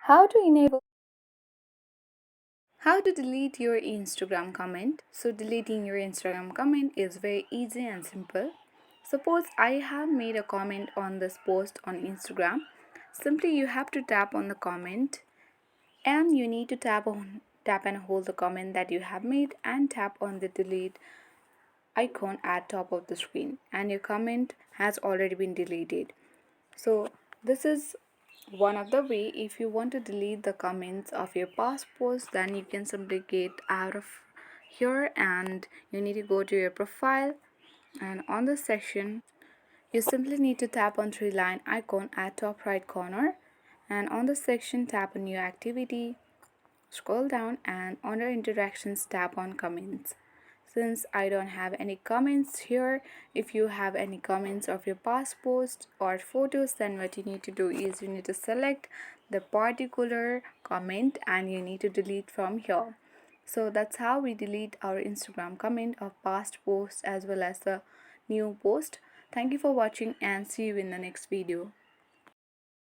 How to enable how to delete your Instagram comment. So deleting your Instagram comment is very easy and simple. Suppose I have made a comment on this post on Instagram. Simply you have to tap on the comment and you need to tap and hold the comment that you have made and tap on the delete icon at top of the screen and your comment has already been deleted. So this is one of the way. If you want to delete the comments of your past posts, then you can simply get out of here and you need to go to your profile, and on the section you simply need to tap on three line icon at top right corner, and on the section tap on new activity, scroll down, and under interactions tap on comments. Since I don't have any comments here, if you have any comments of your past posts or photos, then what you need to do is you need to select the particular comment and you need to delete from here. So that's how we delete our Instagram comment of past posts as well as the new post. Thank you for watching and see you in the next video.